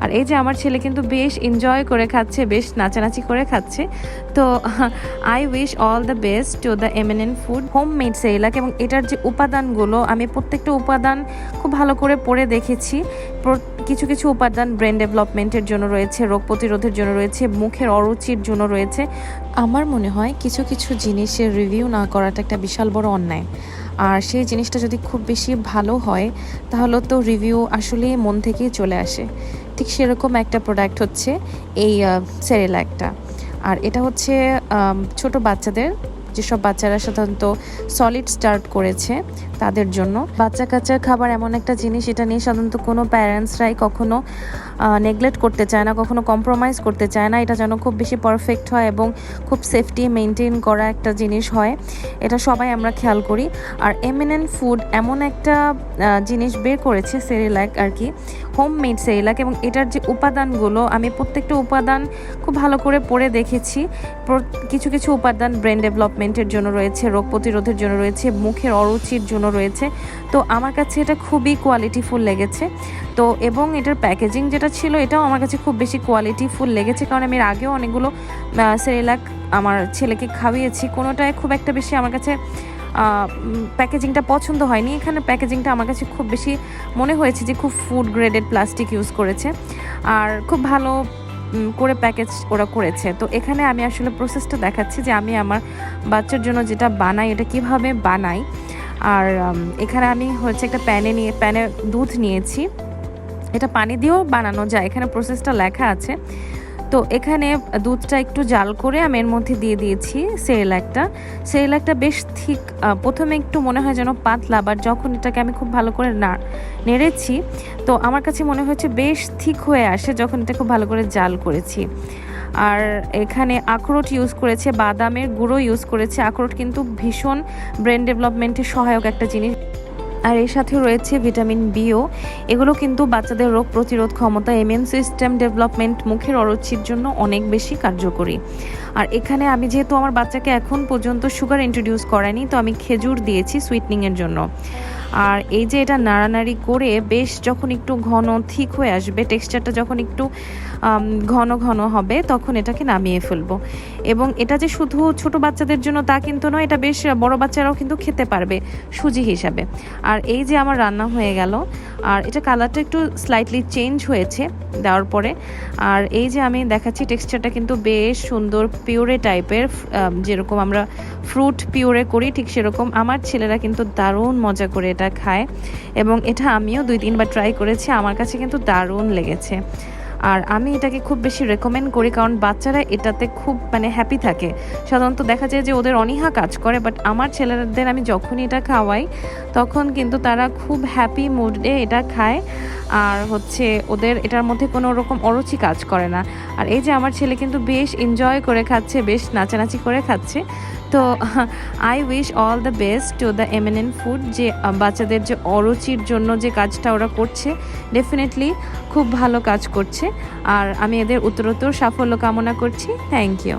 আর এই যে আমার ছেলে কিন্তু বেশ এনজয় করে খাচ্ছে, বেশ নাচানাচি করে খাচ্ছে। তো I wish all the best to the MNN food homemade Cerelac. এবং এটার যে উপাদানগুলো আমি প্রত্যেকটা উপাদান খুব ভালো করে পড়ে দেখেছি। কিছু কিছু উপাদান ব্রেন ডেভেলপমেন্টের জন্য রয়েছে, রোগ প্রতিরোধের জন্য রয়েছে, মুখের অরুচির জন্য রয়েছে। আমার মনে হয় কিছু কিছু জিনিসের রিভিউ না করাটা একটা বিশাল বড় অন্যায়। আর সেই জিনিসটা যদি খুব বেশি ভালো হয় তাহলে তো রিভিউ আসলে মন থেকেই চলে আসে। ঠিক সেরকম একটা প্রোডাক্ট হচ্ছে এই সেরেলাকটা। আর এটা হচ্ছে ছোট বাচ্চাদের, যেসব বাচ্চারা সাধারণত সলিড স্টার্ট করেছে তাদের জন্য। বাচ্চা কাচ্চার খাবার এমন একটা জিনিস, এটা নিয়ে সাধারণত কোনো প্যারেন্টসরাই কখনো নেগলেক্ট করতে চায় না, কখনো কম্প্রোমাইজ করতে চায় না। এটা যেন খুব বেশি পারফেক্ট হয় এবং খুব সেফটি মেনটেন করা একটা জিনিস হয়, এটা সবাই আমরা খেয়াল করি। আর এমএনএন ফুড এমন একটা জিনিস বের করেছে সেরেলাক আর কি, হোমমেড সেরেলাক। এবং এটার যে উপাদানগুলো আমি প্রত্যেকটা উপাদান খুব ভালো করে পড়ে দেখেছি। কিছু কিছু উপাদান ব্রেন ডেভেলপমেন্টের জন্য রয়েছে, রোগ প্রতিরোধের জন্য রয়েছে, মুখের অরুচির জন্য রয়েছে। তো আমার কাছে এটা খুবই কোয়ালিটিফুল লেগেছে। তো এবং এটার প্যাকেজিং যেটা ছিল এটাও আমার কাছে খুব বেশি কোয়ালিটিফুল লেগেছে, কারণ আমি এর আগেও অনেকগুলো সেরেলাক আমার ছেলেকে খাওয়িয়েছি, কোনোটায় খুব একটা বেশি আমার কাছে প্যাকেজিংটা পছন্দ হয়নি। এখানে প্যাকেজিংটা আমার কাছে খুব বেশি মনে হয়েছে যে খুব ফুড গ্রেডেড প্লাস্টিক ইউজ করেছে, আর খুব ভালো করে প্যাকেজ ওরা করেছে। তো এখানে আমি আসলে প্রসেসটা দেখাচ্ছি যে আমি আমার বাচ্চার জন্য যেটা বানাই এটা কিভাবে বানাই। আর এখানে আমি হচ্ছে একটা প্যানে দুধ নিয়েছি, এটা পানি দিয়েও বানানো যায়, এখানে প্রসেসটা লেখা আছে। তো এখানে দুধটা একটু জাল করে আমি এর মধ্যে দিয়ে দিয়েছি সেরেলাকটা বেশ ঠিক। প্রথমে একটু মনে হয় যেন পাতলা, বাট যখন এটাকে আমি খুব ভালো করে নেড়েছি তো আমার কাছে মনে হয়েছে বেশ ঠিক হয়ে আসে যখন এটা খুব ভালো করে জাল করেছি। আর এখানে আখরোট ইউজ করেছে, বাদামের গুঁড়ো ইউজ করেছে। আখরোট কিন্তু ভীষণ ব্রেন ডেভেলপমেন্টে সহায়ক একটা জিনিস, আর এর সাথে রয়েছে ভিটামিন বিও। এগুলো কিন্তু বাচ্চাদের রোগ প্রতিরোধ ক্ষমতা, ইমিউন সিস্টেম ডেভেলপমেন্ট, মুখের অরুচির জন্য অনেক বেশি কার্যকরী। আর এখানে আমি যেহেতু আমার বাচ্চাকে এখন পর্যন্ত সুগার ইন্ট্রোডিউস করাইনি, তো আমি খেজুর দিয়েছি সুইটনিংয়ের জন্য। আর এই যে এটা নাড়ানাড়ি করে বেশ যখন একটু ঘন ঠিক হয়ে আসবে, টেক্সচারটা যখন একটু ঘন ঘন হবে তখন এটাকে নামিয়ে ফেলবো। এবং এটা যে শুধু ছোট বাচ্চাদের জন্য তা কিন্তু নয়, এটা বেশ বড় বাচ্চারাও কিন্তু খেতে পারবে সুজি হিসাবে। আর এই যে আমার রান্না হয়ে গেল, আর এটা কালারটা একটু স্লাইটলি চেঞ্জ হয়েছে দেওয়ার পরে। আর এই যে আমি দেখাচ্ছি টেক্সচারটা কিন্তু বেশ সুন্দর, পিউরে টাইপের, যেরকম আমরা ফ্রুট পিউরে করি ঠিক সেরকম। আমার ছেলেরা কিন্তু দারুণ মজা করে এটা খায়, এবং এটা আমিও 2-3 বার ট্রাই করেছি, আমার কাছে কিন্তু দারুণ লেগেছে। আর আমি এটাকে খুব বেশি রেকমেন্ড করি, কারণ বাচ্চারা এটাতে খুব হ্যাপি থাকে। সাধারণত দেখা যায় যে ওদের অনীহা কাজ করে, বাট আমার ছেলেদের আমি যখনই এটা খাওয়াই তখন কিন্তু তারা খুব হ্যাপি মুডে এটা খায়, আর হচ্ছে ওদের এটার মধ্যে কোনো রকম অরুচি কাজ করে না। আর এই যে আমার ছেলে কিন্তু বেশ এনজয় করে খাচ্ছে, বেশ নাচানাচি করে খাচ্ছে। তো I wish all the best to the MNN food, যে বাচ্চাদের যে অরুচির জন্য যে কাজটা ওরা করছে ডেফিনেটলি খুব ভালো কাজ করছে। আর আমি এদের উত্তরোত্তর সাফল্য কামনা করছি। Thank you.